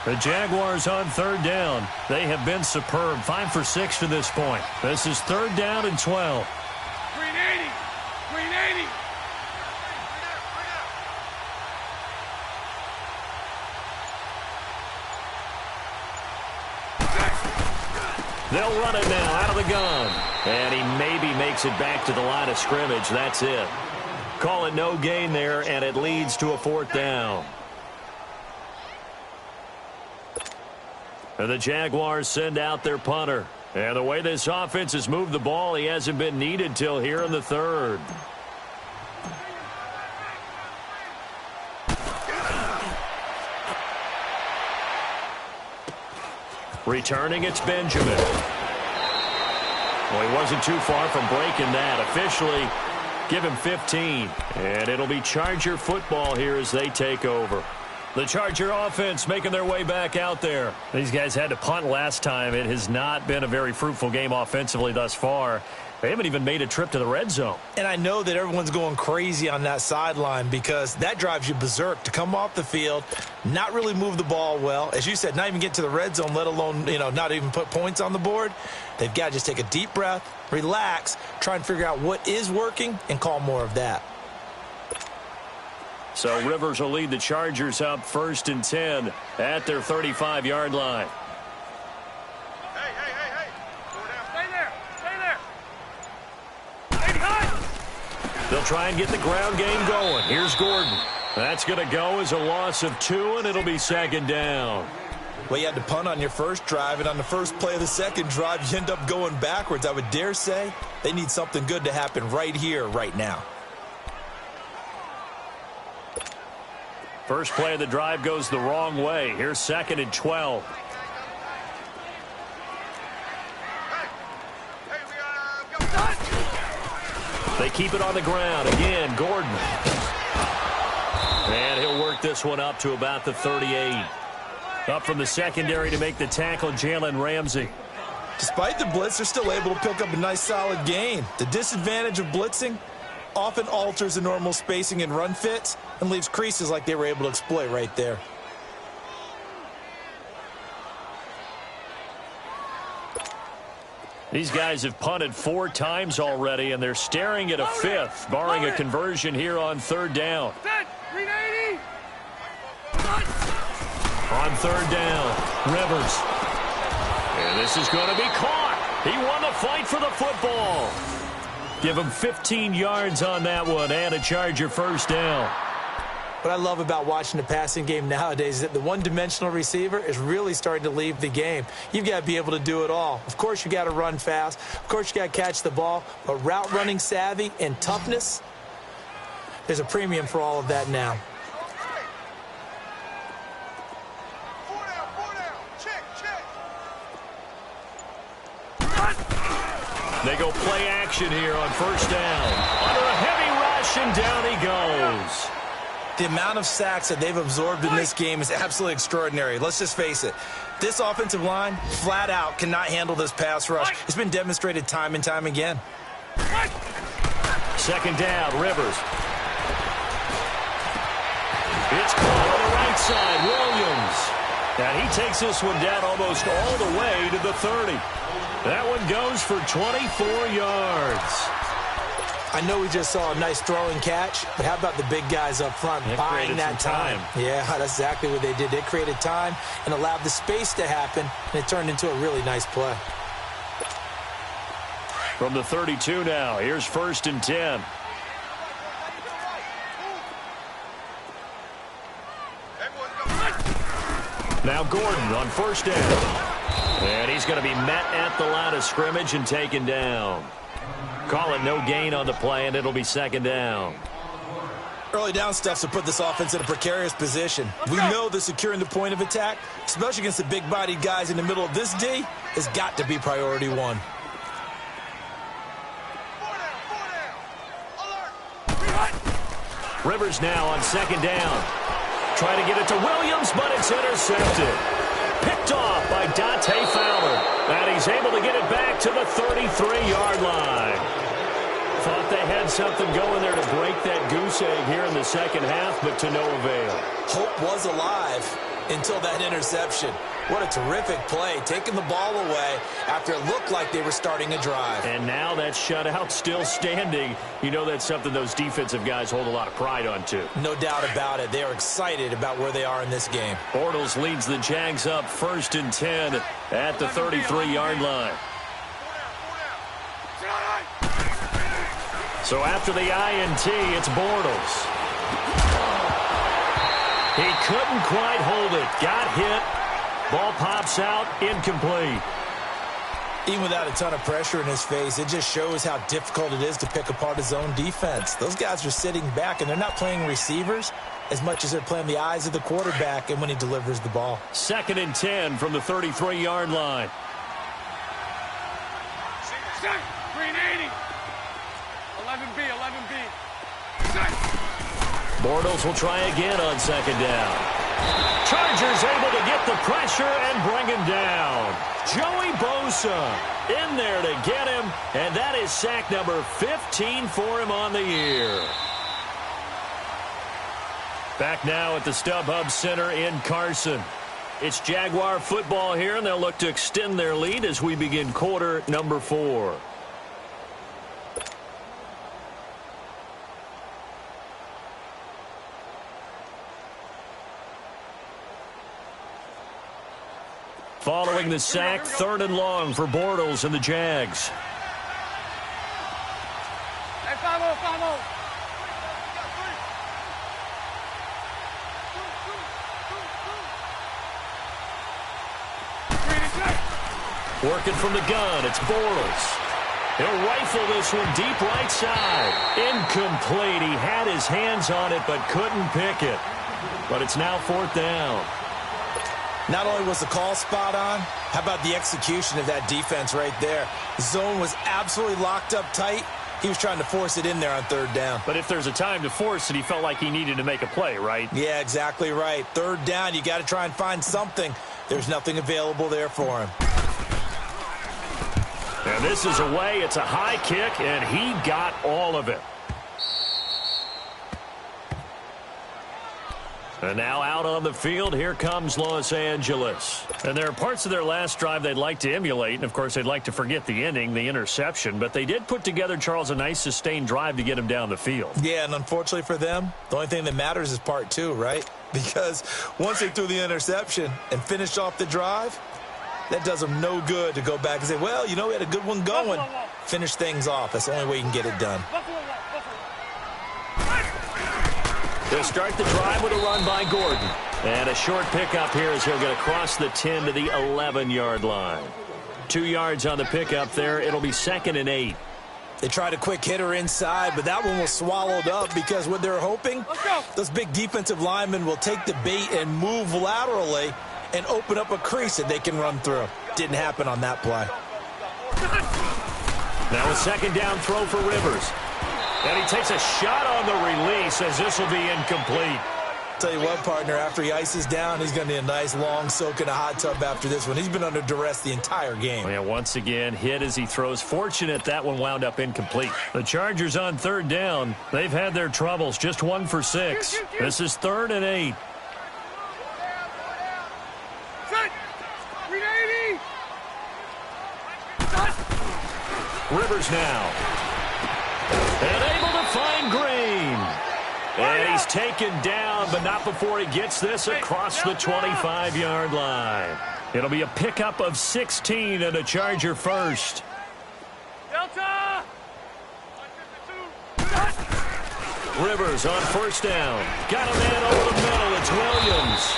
The Jaguars on third down. They have been superb. 5 for 6 to this point. This is third down and 12. Green 80. Green 80. They'll run it now out of the gun. And he maybe makes it back to the line of scrimmage. That's it. Call it no gain there, and it leads to a fourth down. And the Jaguars send out their punter. And the way this offense has moved the ball, he hasn't been needed till here in the third. Returning, it's Benjamin. Well, he wasn't too far from breaking that. Officially, give him 15. And it'll be Charger football here as they take over. The Charger offense making their way back out there. These guys had to punt last time. It has not been a very fruitful game offensively thus far. They haven't even made a trip to the red zone. And I know that everyone's going crazy on that sideline because that drives you berserk to come off the field, not really move the ball well. As you said, not even get to the red zone, let alone, not even put points on the board. They've got to just take a deep breath, relax, try and figure out what is working, and call more of that. So Rivers will lead the Chargers up 1st and 10 at their 35-yard line. Hey. Stay there. Stay behind. They'll try and get the ground game going. Here's Gordon. That's going to go as a loss of 2, and it'll be second down. Well, you had to punt on your first drive, and on the first play of the second drive, you end up going backwards. I would dare say they need something good to happen right here, right now. First play of the drive goes the wrong way. Here's 2nd and 12. They keep it on the ground. Again, Gordon. And he'll work this one up to about the 38. Up from the secondary to make the tackle, Jalen Ramsey. Despite the blitz, they're still able to pick up a nice, solid gain. The disadvantage of blitzing often alters the normal spacing and run fits and leaves creases like they were able to exploit right there. These guys have punted 4 times already, and they're staring at a 5th, barring a conversion here on third down. On third down, Rivers. And this is going to be caught. He won the fight for the football. Give him 15 yards on that one and a Charger first down. What I love about watching the passing game nowadays is that the one-dimensional receiver is really starting to leave the game. You've got to be able to do it all. Of course, you got to run fast. Of course, you got to catch the ball. But route running savvy and toughness, there's a premium for all of that now. They go play action here on first down. Under a heavy rush, and down he goes. The amount of sacks that they've absorbed in this game is absolutely extraordinary. Let's just face it. This offensive line, flat out, cannot handle this pass rush. It's been demonstrated time and time again. Second down, Rivers. It's caught on the right side, Williams. And he takes this one down almost all the way to the 30. That one goes for 24 yards. I know we just saw a nice throwing catch, but how about the big guys up front buying that time? Yeah, that's exactly what they did. They created time and allowed the space to happen, and it turned into a really nice play. From the 32 now, here's 1st and 10. Now Gordon on first down. And he's going to be met at the line of scrimmage and taken down. Call it no gain on the play, and it'll be second down. Early down stuff to put this offense in a precarious position. We know that securing the point of attack, especially against the big-bodied guys in the middle of this D, has got to be priority 1. Rivers now on second down. Trying to get it to Williams, but it's intercepted. Picked off by Dante Fowler. And he's able to get it back to the 33-yard line. Thought they had something going there to break that goose egg here in the second half, but to no avail. Hope was alive, until that interception. What a terrific play, taking the ball away after it looked like they were starting a drive. And now that shutout still standing. You know that's something those defensive guys hold a lot of pride on, too. No doubt about it. They are excited about where they are in this game. Bortles leads the Jags up 1st and 10 at the 33-yard line. So after the INT, it's Bortles. He couldn't quite hold it. Got hit. Ball pops out, incomplete. Even without a ton of pressure in his face, it just shows how difficult it is to pick apart his own defense. Those guys are sitting back, and they're not playing receivers as much as they're playing the eyes of the quarterback and when he delivers the ball. 2nd and 10 from the 33-yard line. Green 80. 11B, 11B. Bortles will try again on 2nd down. Chargers able to get the pressure and bring him down. Joey Bosa in there to get him, and that is sack number 15 for him on the year. Back now at the StubHub Center in Carson. It's Jaguar football here, and they'll look to extend their lead as we begin quarter number 4. Following the sack, 3rd and long for Bortles and the Jags. Hey, 5-0, 5-0. Working from the gun, it's Bortles. He'll rifle this one deep right side. Incomplete. He had his hands on it but couldn't pick it. But it's now 4th down. Not only was the call spot on, how about the execution of that defense right there? The zone was absolutely locked up tight. He was trying to force it in there on 3rd down. But if there's a time to force it, he felt like he needed to make a play, right? Yeah, exactly right. 3rd down, you got to try and find something. There's nothing available there for him. And this is away. It's a high kick, and he got all of it. And now out on the field, here comes Los Angeles. And there are parts of their last drive they'd like to emulate. And, of course, they'd like to forget the ending, the interception. But they did put together, Charles, a nice sustained drive to get him down the field. Yeah, and unfortunately for them, the only thing that matters is part 2, right? Because once they threw the interception and finished off the drive, that does them no good to go back and say, well, you know, we had a good one going. Finish things off. That's the only way you can get it done. They'll start the drive with a run by Gordon. And a short pickup here as he'll get across the 10 to the 11-yard line. 2 yards on the pickup there. It'll be 2nd and 8. They tried a quick hitter inside, but that one was swallowed up because what they're hoping, those big defensive linemen will take the bait and move laterally and open up a crease that they can run through. Didn't happen on that play. Now a 2nd down throw for Rivers. And he takes a shot on the release as this will be incomplete. Tell you what, partner, after he ices down, he's going to need a nice long soak in a hot tub after this one. He's been under duress the entire game. Yeah, once again, hit as he throws. Fortunate that one wound up incomplete. The Chargers on 3rd down. They've had their troubles. Just 1 for 6. This is 3rd and 8. Rivers now. And able to find Green. And he's taken down, but not before he gets this across the 25-yard line. It'll be a pickup of 16 and a Charger first. Delta! Rivers on 1st down. Got a man over the middle. It's Williams.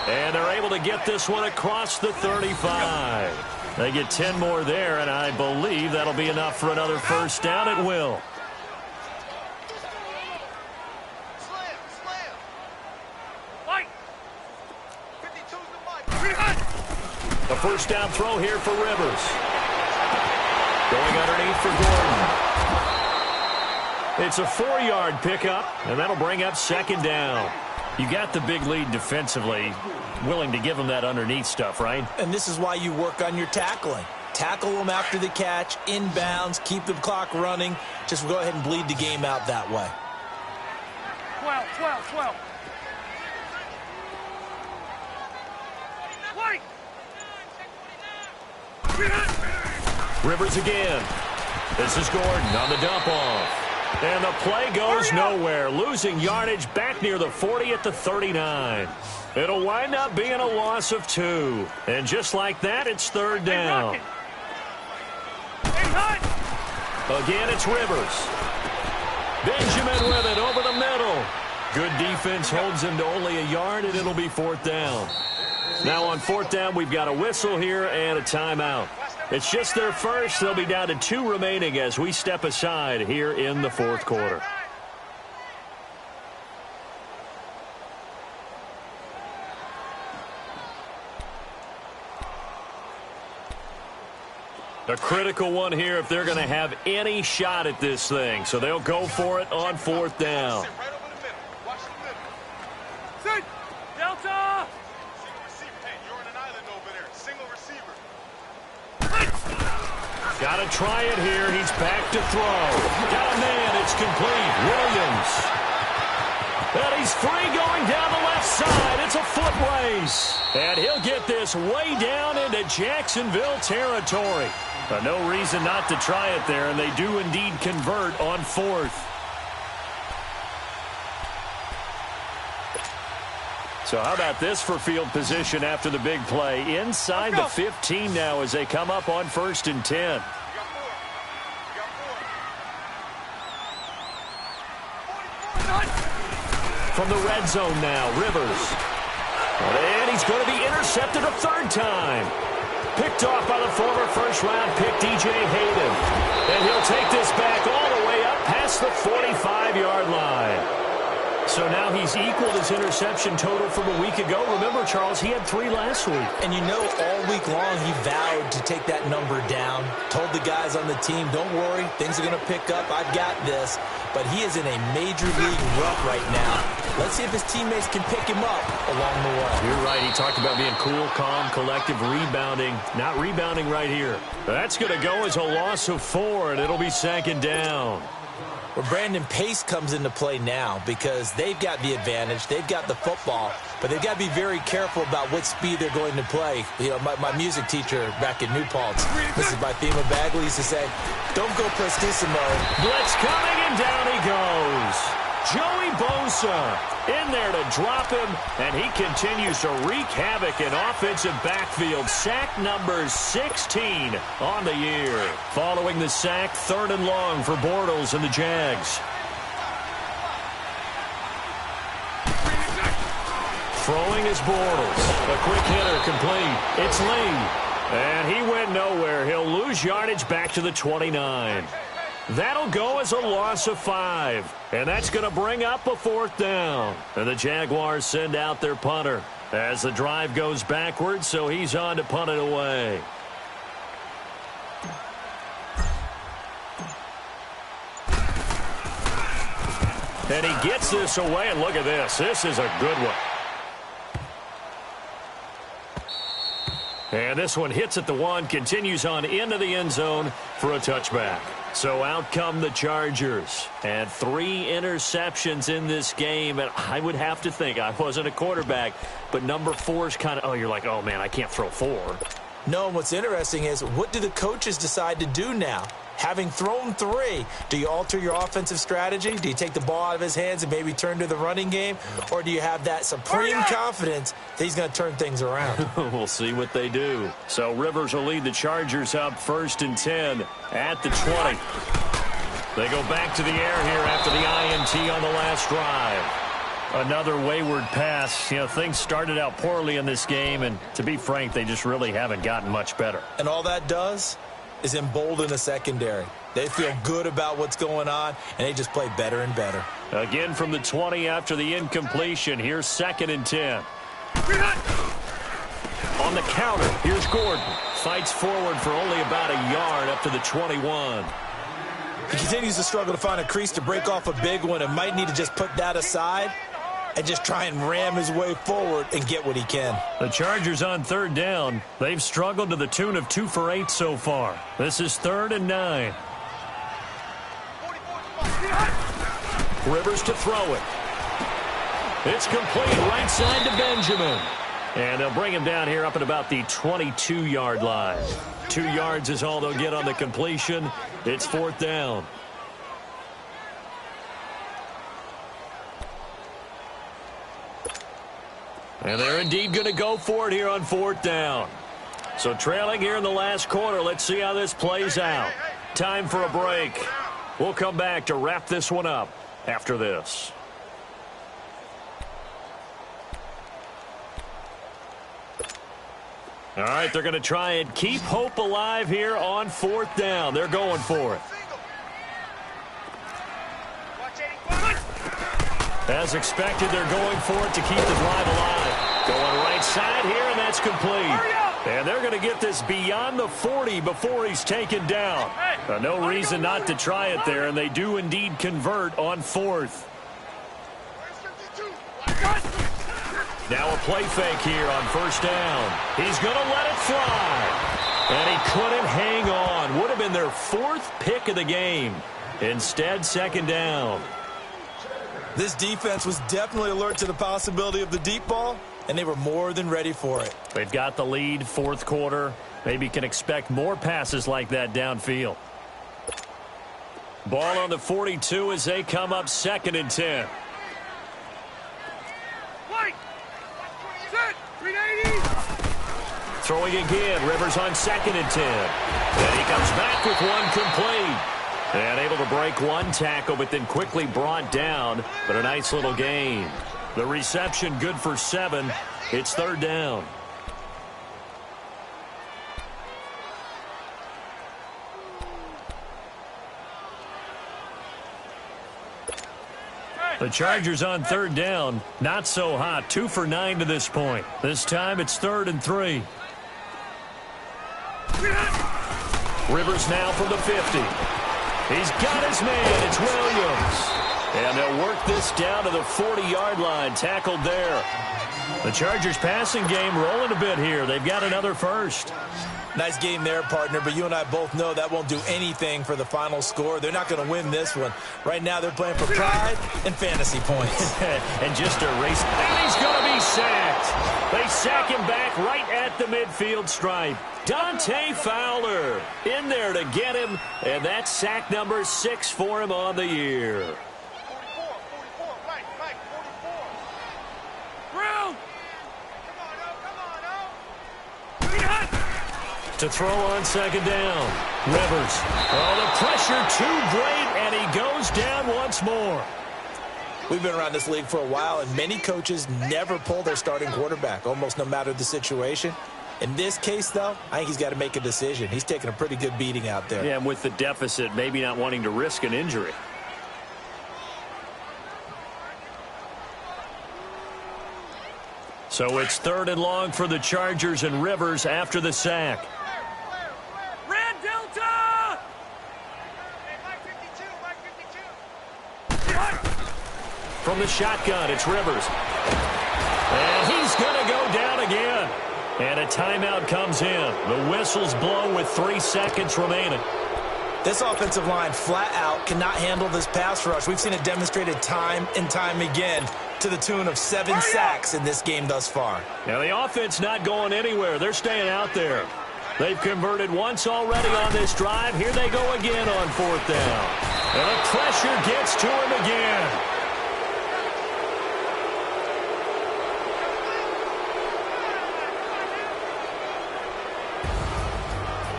And they're able to get this one across the 35. They get 10 more there, and I believe that'll be enough for another 1st down. It will. A 1st down throw here for Rivers. Going underneath for Gordon. It's a 4-yard pickup, and that'll bring up 2nd down. You got the big lead defensively, willing to give them that underneath stuff, right? And this is why you work on your tackling. Tackle them after the catch, inbounds, keep the clock running. Just go ahead and bleed the game out that way. 12. Rivers again. This is Gordon on the dump off. And the play goes nowhere, losing yardage back near the 40 at the 39. It'll wind up being a loss of 2. And just like that, it's third down. Again, it's Rivers. Benjamin with it over the middle. Good defense holds him to only a yard, and it'll be fourth down. Now on fourth down, we've got a whistle here and a timeout. It's just their first. They'll be down to 2 remaining as we step aside here in the fourth quarter. A critical one here if they're going to have any shot at this thing. So they'll go for it on fourth down. Delta! Got to try it here. He's back to throw. Got a man. It's complete. Williams. And he's free going down the left side. It's a foot race. And he'll get this way down into Jacksonville territory. No reason not to try it there, and they do indeed convert on fourth. So how about this for field position after the big play? Inside the 15 now as they come up on 1st and 10. From the red zone now, Rivers. And he's going to be intercepted a third time. Picked off by the former first-round pick, DJ Hayden. And he'll take this back all the way up past the 45-yard line. So now he's equaled his interception total from a week ago. Remember, Charles, he had 3 last week. And you know, all week long he vowed to take that number down. Told the guys on the team, don't worry, things are going to pick up. I've got this. But he is in a major league rut right now. Let's see if his teammates can pick him up along the way. You're right. He talked about being cool, calm, collective, rebounding. Not rebounding right here. That's going to go as a loss of 4, and it'll be 2nd down. Well, Brandon, pace comes into play now because they've got the advantage. They've got the football, but they've got to be very careful about what speed they're going to play. You know, my music teacher back in New Paltz, Mrs. Bythema Bagley, used to say, don't go prestissimo. Blitz coming, and down he goes. Joey Bosa in there to drop him, and he continues to wreak havoc in offensive backfield. Sack number 16 on the year. Following the sack, 3rd and long for Bortles and the Jags. Throwing is Bortles. A quick hitter complete. It's Lee. And he went nowhere. He'll lose yardage back to the 29. That'll go as a loss of 5. And that's going to bring up a 4th down. And the Jaguars send out their punter as the drive goes backwards, so he's on to punt it away. And he gets this away, and look at this. This is a good one. And this one hits at the 1, continues on into the end zone for a touchback. So out come the Chargers. And 3 interceptions in this game. And I would have to think, I wasn't a quarterback, but number 4 is kind of, oh, you're like, oh, man, I can't throw 4. No, what's interesting is, what do the coaches decide to do now? Having thrown 3, do you alter your offensive strategy? Do you take the ball out of his hands and maybe turn to the running game? Or do you have that supreme confidence that he's going to turn things around? We'll see what they do. So Rivers will lead the Chargers up 1st and 10 at the 20. They go back to the air here after the INT on the last drive. Another wayward pass. You know, things started out poorly in this game, and to be frank, they just really haven't gotten much better. And all that does is embolden the secondary. They feel good about what's going on, and they just play better and better. Again from the 20 after the incompletion. Here's 2nd and 10. On the counter, here's Gordon. Fights forward for only about a yard up to the 21. He continues to struggle to find a crease to break off a big one and might need to just put that aside and just try and ram his way forward and get what he can. The Chargers on 3rd down. They've struggled to the tune of 2 for 8 so far. This is 3rd and 9. Rivers to throw it. It's complete right side to Benjamin. And they'll bring him down here up at about the 22-yard line. 2 yards is all they'll get on the completion. It's 4th down. And they're indeed going to go for it here on 4th down. So trailing here in the last quarter. Let's see how this plays out. Time for a break. We'll come back to wrap this one up after this. All right, they're going to try and keep hope alive here on 4th down. They're going for it. As expected, they're going for it to keep the drive alive. Going right side here, and that's complete. And they're going to get this beyond the 40 before he's taken down. No reason not to try it there, and they do indeed convert on 4th. Now a play fake here on 1st down. He's going to let it fly. And he couldn't hang on. Would have been their 4th pick of the game. Instead, 2nd down. This defense was definitely alert to the possibility of the deep ball, and they were more than ready for it. They've got the lead, 4th quarter. Maybe can expect more passes like that downfield. Ball on the 42 as they come up 2nd and 10. Throwing again. Rivers on 2nd and 10. And he comes back with one complete. And able to break one tackle, but then quickly brought down. But a nice little gain. The reception good for 7. It's 3rd down. The Chargers on 3rd down. Not so hot. 2 for 9 to this point. This time it's 3rd and 3. Rivers now from the 50. He's got his man. It's Williams. And they'll work this down to the 40-yard line. Tackled there. The Chargers passing game rolling a bit here. They've got another first. Nice game there, partner, but you and I both know that won't do anything for the final score. They're not going to win this one. Right now they're playing for pride and fantasy points. And just a race. And he's going to be sacked. They sack him back right at the midfield stripe. Dante Fowler in there to get him, and that's sack number 6 for him on the year. 44, right, 44. To throw on 2nd down. Rivers. Oh, the pressure too great, and he goes down once more. We've been around this league for a while, and many coaches never pull their starting quarterback, almost no matter the situation. In this case, though, I think he's got to make a decision. He's taking a pretty good beating out there. Yeah, and with the deficit, maybe not wanting to risk an injury. So it's 3rd and long for the Chargers, and Rivers after the sack. Red Delta! From the shotgun, it's Rivers. And he's going to go down again. And a timeout comes in. The whistles blow with 3 seconds remaining. This offensive line flat out cannot handle this pass rush. We've seen it demonstrated time and time again to the tune of 7 sacks in this game thus far. Now the offense not going anywhere. They're staying out there. They've converted once already on this drive. Here they go again on 4th down. And the pressure gets to him again.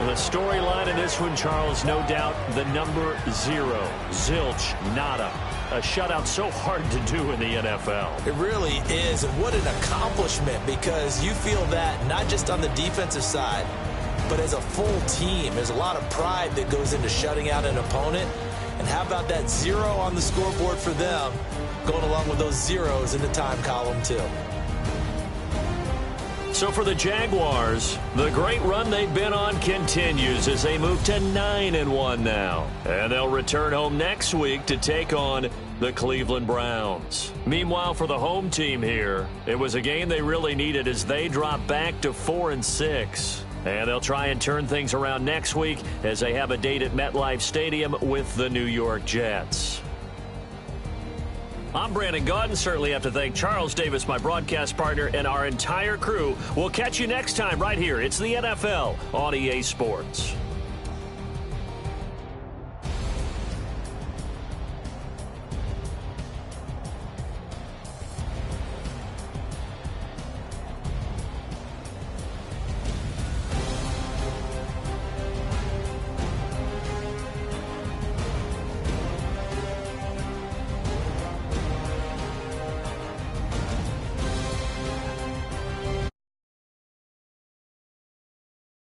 The storyline in this one, Charles, no doubt the number 0. Zilch, nada. A shutout so hard to do in the NFL. It really is, and what an accomplishment, because you feel that not just on the defensive side, but as a full team. There's a lot of pride that goes into shutting out an opponent. And how about that 0 on the scoreboard for them, going along with those zeros in the time column, too. So for the Jaguars, the great run they've been on continues as they move to 9-1 now. And they'll return home next week to take on the Cleveland Browns. Meanwhile, for the home team here, it was a game they really needed as they drop back to 4-6. And they'll try and turn things around next week as they have a date at MetLife Stadium with the New York Jets. I'm Brandon Gaudin. Certainly have to thank Charles Davis, my broadcast partner, and our entire crew. We'll catch you next time right here. It's the NFL on EA Sports.